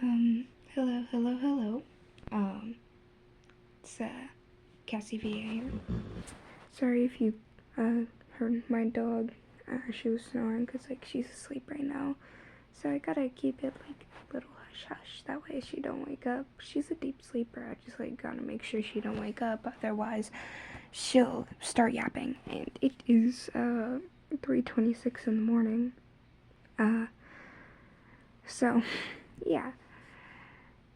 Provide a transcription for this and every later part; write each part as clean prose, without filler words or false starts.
Hello. It's, Cassie VA here. Sorry if you, heard my dog. She was snoring because, she's asleep right now. So I gotta keep it, a little hush-hush. That way she don't wake up. She's a deep sleeper. I just, gotta make sure she don't wake up. Otherwise, she'll start yapping. And it is, 3:26 in the morning. So, yeah.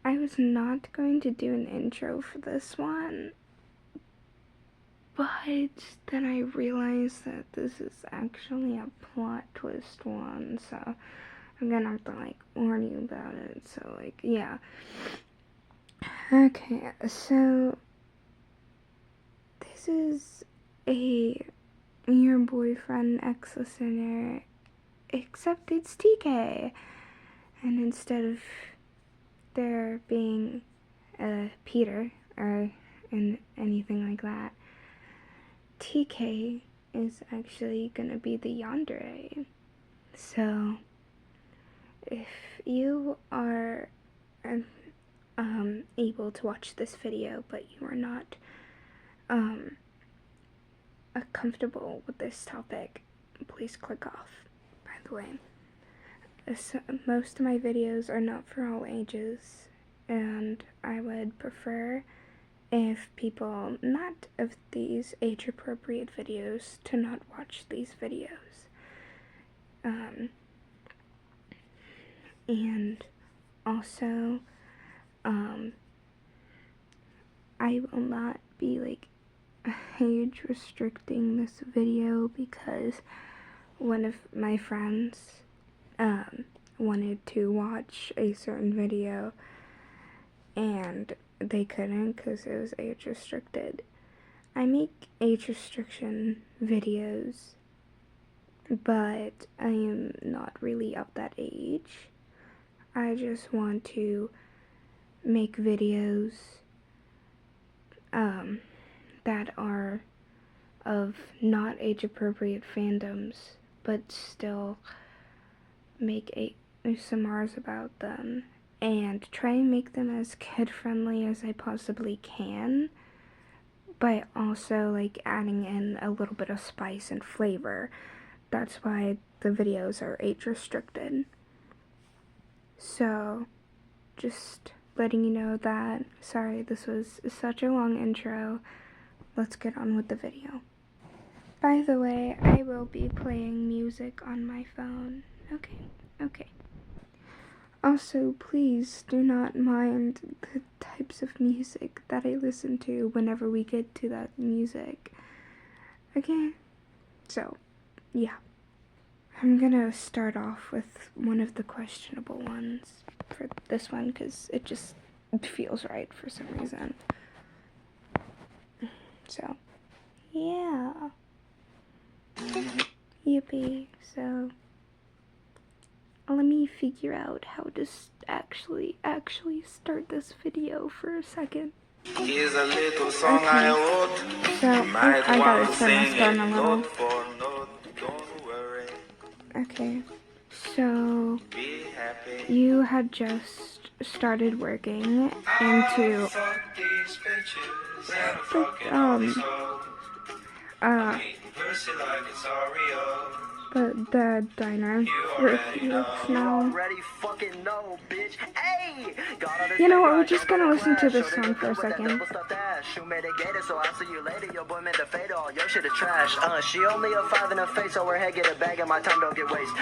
I was not going to do an intro for this one, but then I realized that this is actually a plot twist one, so I'm gonna have to, warn you about it, so, yeah. Okay, so this is your boyfriend ex-listener, except it's TK, and instead of there being Peter or anything like that, TK is actually gonna be the yandere. So if you are able to watch this video but you are not comfortable with this topic, please click off. By the way, most of my videos are not for all ages, and I would prefer if people not of these age-appropriate videos to not watch these videos. And also, I will not be age restricting this video because one of my friends wanted to watch a certain video and they couldn't because it was age restricted. I make age restriction videos, but I am not really of that age. I just want to make videos that are of not age appropriate fandoms, but still make ASMRs about them and try and make them as kid-friendly as I possibly can, but also adding in a little bit of spice and flavor. That's why the videos are age restricted. So just letting you know that. Sorry, this was such a long intro. Let's get on with the video. By the way, I will be playing music on my phone. Okay. Also, please do not mind the types of music that I listen to whenever we get to that music. Okay? So, yeah. I'm gonna start off with one of the questionable ones for this one because it just feels right for some reason. So, yeah. Yippee. So, let me figure out how to actually start this video for a second. Here's a little song I wrote. So, I gotta turn this down a little. Note for note, don't worry. Okay, so you had just started working into but the diner where he works now. You know what, we're just gonna listen to this song for a second. She only a 5 in her face, so her head get a bag and my time don't get waste.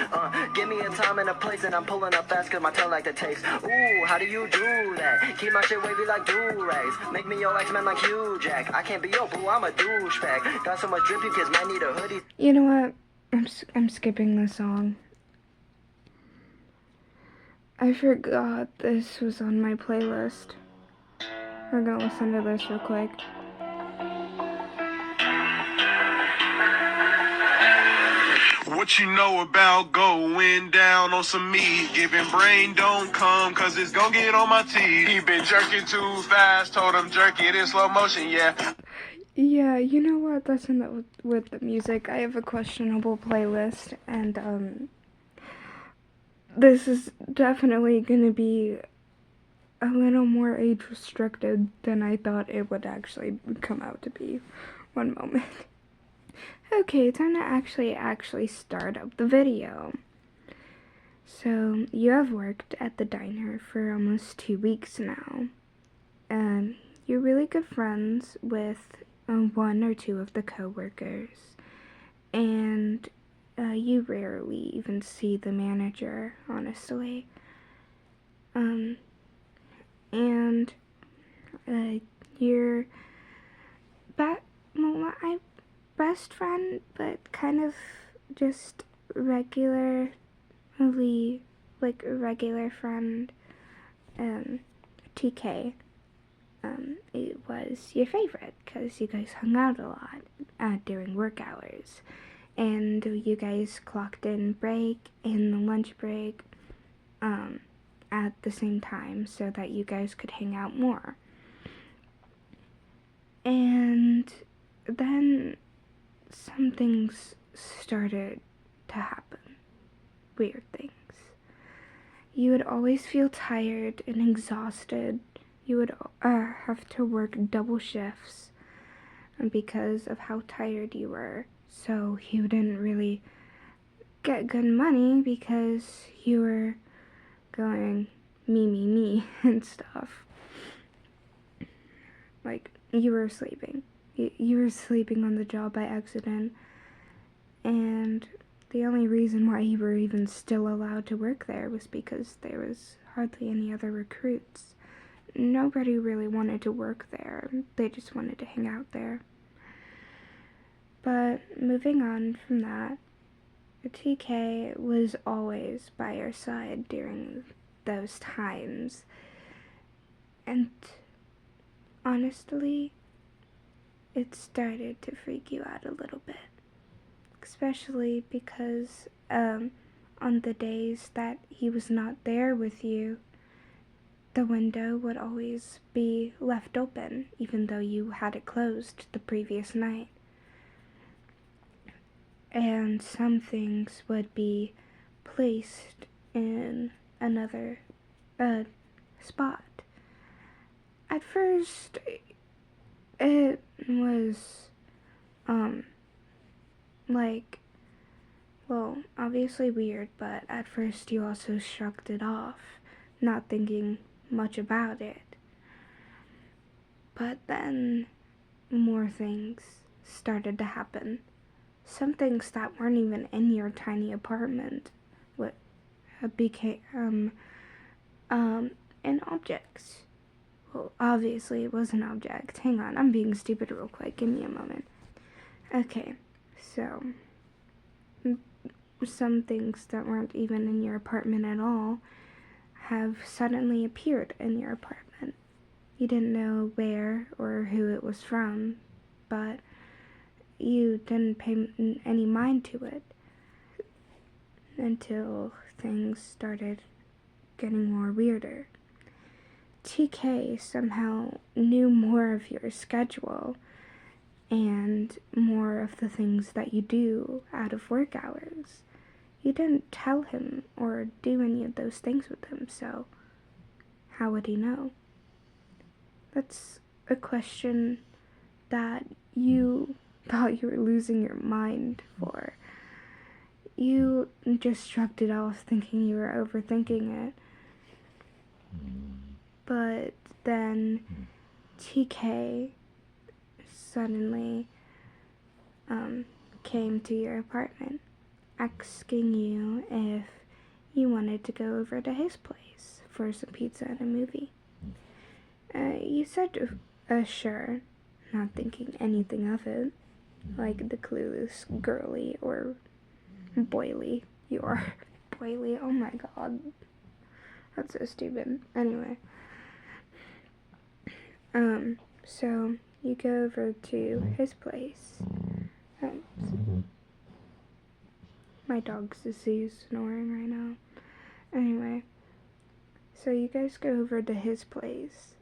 Give me a time and a place and I'm pulling up fast cause my tongue like the taste. Ooh, how do you do that? Keep my shit wavy like do-rags. Make me your X-Men like Hugh Jack. I can't be your boo, I'm a douchebag. Got so much drip you kids might need a hoodie. You know what? I'm skipping the song. I forgot this was on my playlist. We're gonna listen to this real quick. What you know about going down on some meat? Giving brain don't come cause it's gonna get on my teeth. He been jerking too fast, told him jerk it in slow motion, yeah. Yeah, you know what, that's enough with the music. I have a questionable playlist, and this is definitely gonna be a little more age restricted than I thought it would actually come out to be. One moment. Okay, time to actually start up the video. So, you have worked at the diner for almost 2 weeks now. You're really good friends with one or two of the co-workers, and you rarely even see the manager, honestly. And your best friend, but kind of just regularly, like a regular friend, TK, it was your favorite because you guys hung out a lot during work hours, and you guys clocked in break and the lunch break at the same time so that you guys could hang out more. And then some things started to happen. Weird things. You would always feel tired and exhausted. You would have to work double shifts because of how tired you were. So you didn't really get good money because you were going me and stuff. Like, you were sleeping. You were sleeping on the job by accident. And the only reason why you were even still allowed to work there was because there was hardly any other recruits. Nobody really wanted to work there. They just wanted to hang out there. But moving on from that, TK was always by your side during those times. And honestly, it started to freak you out a little bit. Especially because on the days that he was not there with you, the window would always be left open, even though you had it closed the previous night. And some things would be placed in another spot. At first, it was, obviously weird, but at first you also shrugged it off, not thinking much about it. But then more things started to happen. Some things that weren't even in your tiny apartment became an object. Well, obviously it was an object. Hang on, I'm being stupid real quick. Give me a moment. Okay, so some things that weren't even in your apartment at all have suddenly appeared in your apartment. You didn't know where or who it was from, but you didn't pay any mind to it until things started getting more weirder. TK somehow knew more of your schedule and more of the things that you do out of work hours. You didn't tell him or do any of those things with him, so how would he know? That's a question that you thought you were losing your mind for. You just shrugged it off, thinking you were overthinking it. But then TK suddenly came to your apartment, asking you if you wanted to go over to his place for some pizza and a movie. You said sure, not thinking anything of it, like the clueless girly or boily you are. Boily, oh my god, that's so stupid. Anyway, so you go over to his place. My dog's snoring right now. Anyway, so you guys go over to his place,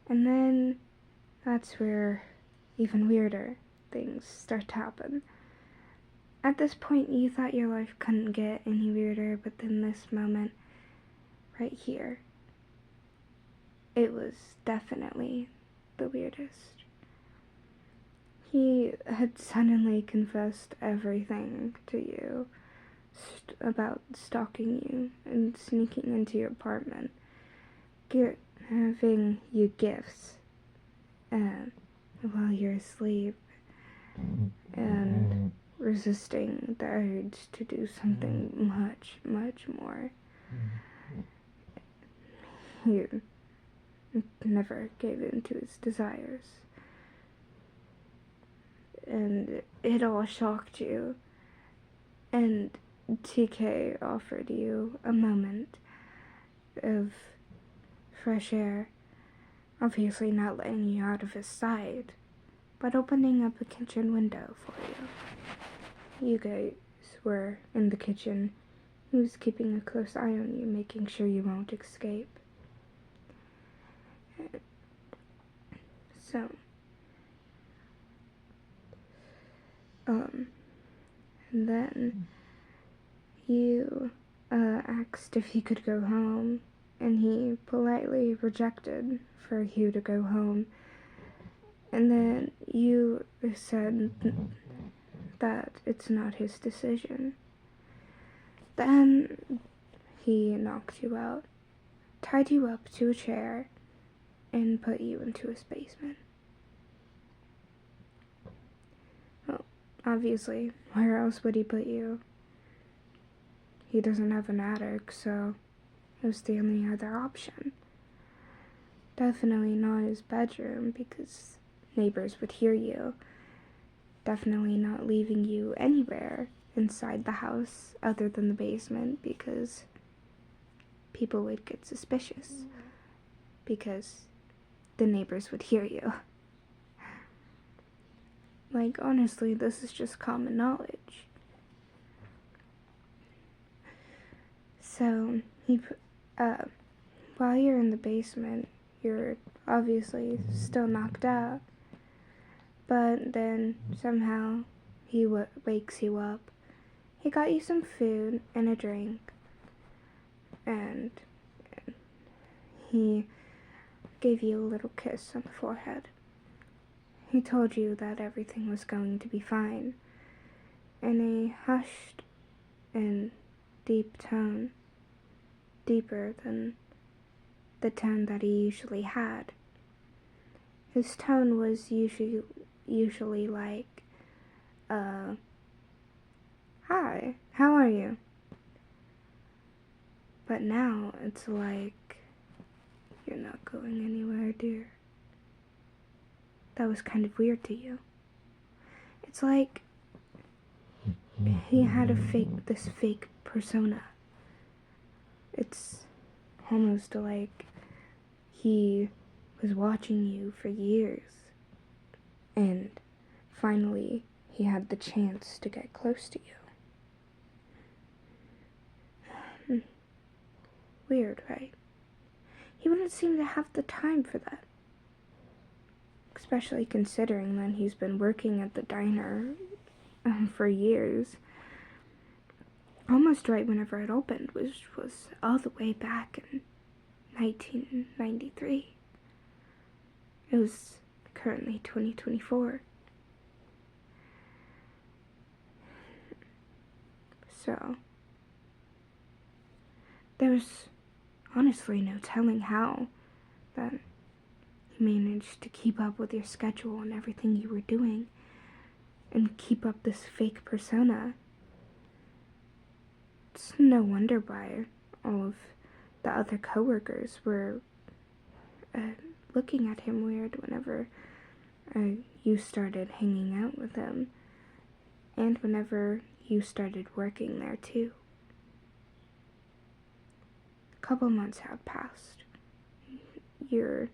and then that's where even weirder things start to happen. At this point, you thought your life couldn't get any weirder, but then this moment, right here, it was definitely the weirdest. He had suddenly confessed everything to you about stalking you and sneaking into your apartment, having you gifts while you're asleep, and resisting the urge to do something much, much more. You never gave in to his desires. And it all shocked you. And TK offered you a moment of fresh air, obviously not letting you out of his sight, but opening up a kitchen window for you. You guys were in the kitchen. He was keeping a close eye on you, making sure you won't escape. So, and then you asked if he could go home, and he politely rejected for you to go home. And then you said that it's not his decision. Then he knocked you out, tied you up to a chair, and put you into his basement. Well, obviously, where else would he put you? He doesn't have an attic, so it was the only other option. Definitely not his bedroom, because neighbors would hear you. Definitely not leaving you anywhere inside the house other than the basement, because people would get suspicious. Because the neighbors would hear you. Like, honestly, this is just common knowledge. So, while you're in the basement, you're obviously still knocked out. But then, somehow, he wakes you up. He got you some food and a drink. And he gave you a little kiss on the forehead. He told you that everything was going to be fine, in a hushed and deep tone, deeper than the tone that he usually had. His tone was usually like, hi, how are you? But now it's like, you're not going anywhere, dear. That was kind of weird to you. It's like he had this fake persona. It's almost like he was watching you for years, and finally he had the chance to get close to you. Weird, right? He wouldn't seem to have the time for that. Especially considering that he's been working at the diner for years. Almost right whenever it opened, which was all the way back in 1993. It was currently 2024. So, there's honestly no telling how that you managed to keep up with your schedule and everything you were doing, and keep up this fake persona. It's no wonder why all of the other coworkers were looking at him weird whenever you started hanging out with him, and whenever you started working there too. A couple months have passed. You're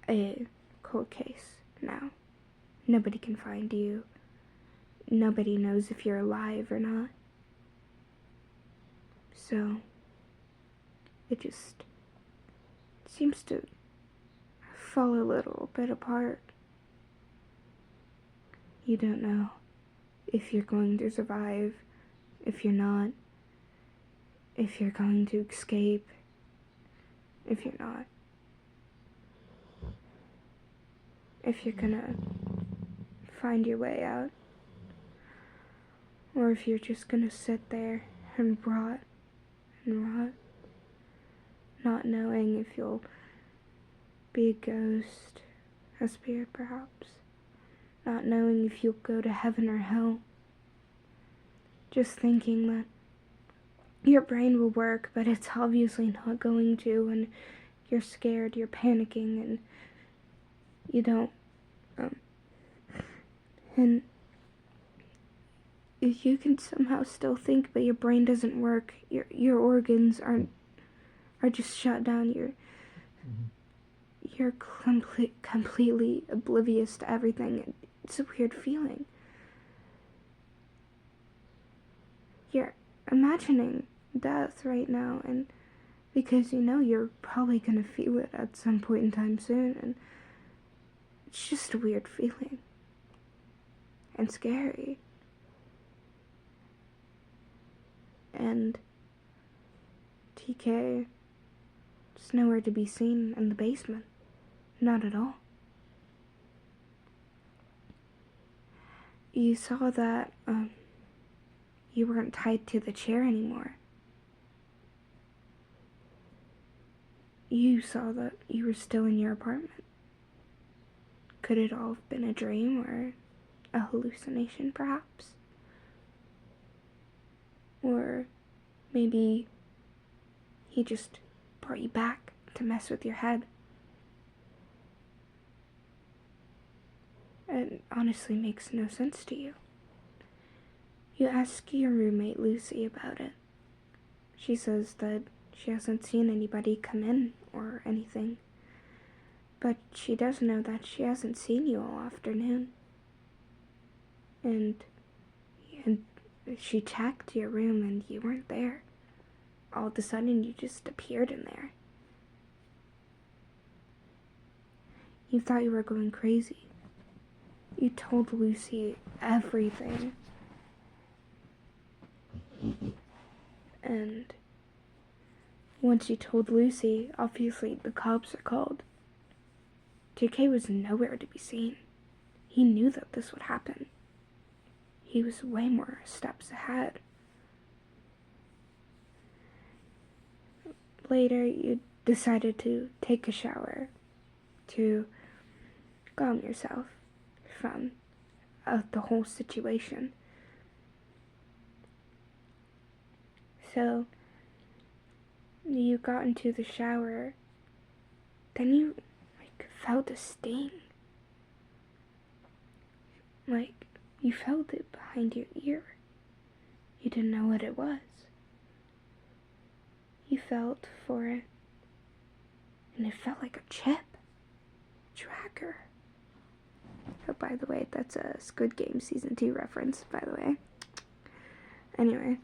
a cold case now. Nobody can find you. Nobody knows if you're alive or not. So, it just seems to fall a little bit apart. You don't know if you're going to survive, if you're not, if you're going to escape, if you're not. if you're gonna find your way out, or if you're just gonna sit there and rot, not knowing if you'll be a ghost, a spirit perhaps, not knowing if you'll go to heaven or hell, just thinking that your brain will work, but it's obviously not going to, and you're scared, you're panicking, and you don't, and if you can somehow still think, but your brain doesn't work, your organs are just shut down, you're completely oblivious to everything. It's a weird feeling. You're imagining death right now, and because you know you're probably gonna feel it at some point in time soon, and it's just a weird feeling. And scary. And TK is nowhere to be seen in the basement. Not at all. You saw that, you weren't tied to the chair anymore. You saw that you were still in your apartment. Could it all have been a dream or a hallucination, perhaps? Or maybe he just brought you back to mess with your head. It honestly makes no sense to you. You ask your roommate Lucy about it. She says that she hasn't seen anybody come in or anything, but she does know that she hasn't seen you all afternoon. And she checked your room and you weren't there. All of a sudden you just appeared in there. You thought you were going crazy. You told Lucy everything. And once you told Lucy, obviously the cops are called. JK was nowhere to be seen. He knew that this would happen. He was way more steps ahead. Later, you decided to take a shower to calm yourself from the whole situation. So, you got into the shower, then you, felt a sting. You felt it behind your ear. You didn't know what it was. You felt for it, and it felt like a chip. Tracker. Oh, by the way, that's a Squid Game Season 2 reference, by the way. Anyway.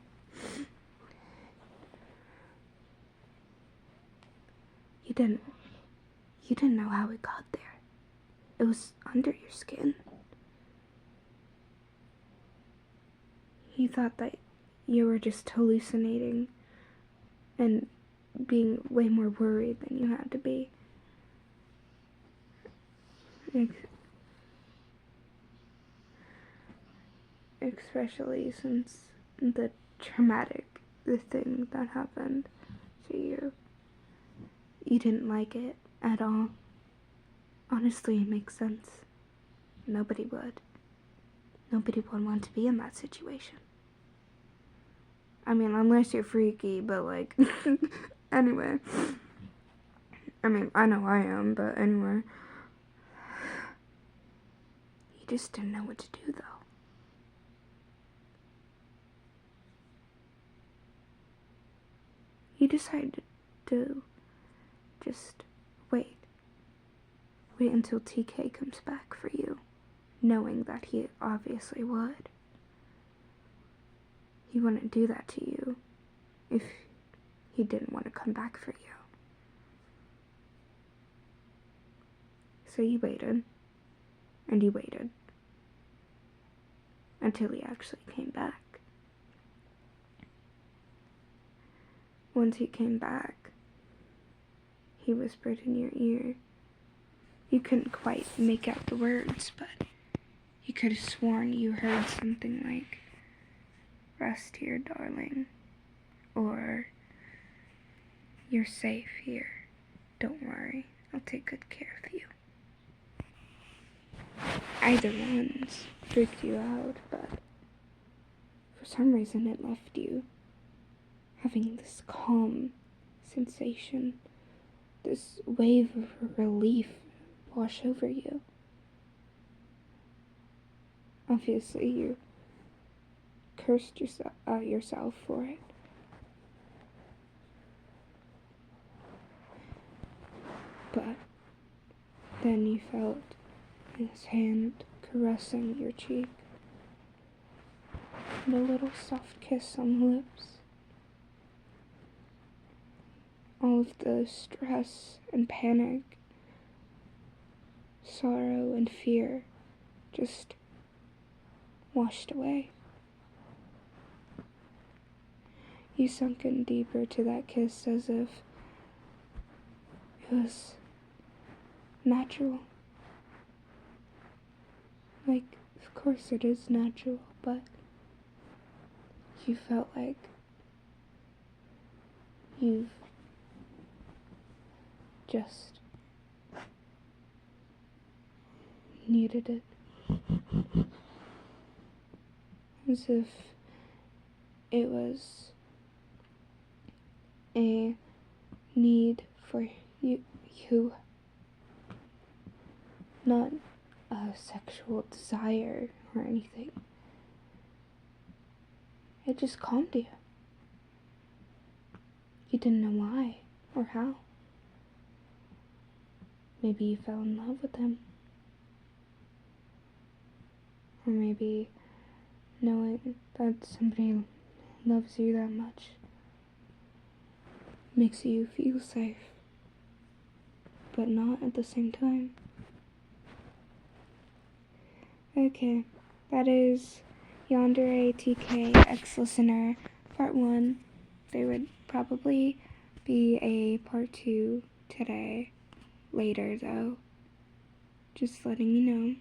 You didn't know how it got there. It was under your skin. You thought that you were just hallucinating and being way more worried than you had to be. Especially since the thing that happened to you. You didn't like it at all. Honestly, it makes sense. Nobody would. Nobody would want to be in that situation. I mean, unless you're freaky, but anyway. I mean, I know I am, but anyway. You just didn't know what to do, though. You decided to just wait. Wait until TK comes back for you, knowing that he obviously would. He wouldn't do that to you if he didn't want to come back for you. So you waited, and you waited, until he actually came back. Once he came back, he whispered in your ear, You couldn't quite make out the words, but you could have sworn you heard something like, "Rest here, darling," or "You're safe here. Don't worry, I'll take good care of you." Either ones freaked you out, but for some reason it left you having this calm sensation, this wave of relief wash over you. Obviously, you cursed yourself for it. But then you felt his hand caressing your cheek, and a little soft kiss on the lips. All of the stress and panic, sorrow and fear just washed away. You sunk in deeper to that kiss as if it was natural. Like, of course it is natural, but you felt like you've just needed it. As if it was a need for you, not a sexual desire or anything. It just calmed you. You didn't know why or how. Maybe you fell in love with him. Or maybe knowing that somebody loves you that much makes you feel safe, but not at the same time. Okay, that is Yandere TK ex-listener part 1. There would probably be a part 2 today, later though, just letting you know.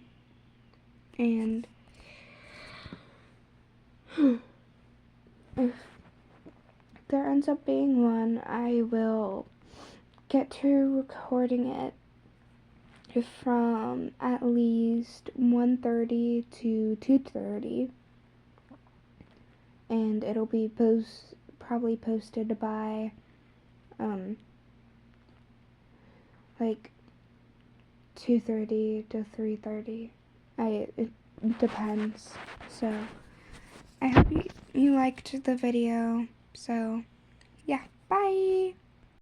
And if there ends up being one, I will get to recording it from at least 1:30 to 2:30, and it'll be probably posted by like 2:30 to 3:30. It depends. So I hope you liked the video. So yeah, bye.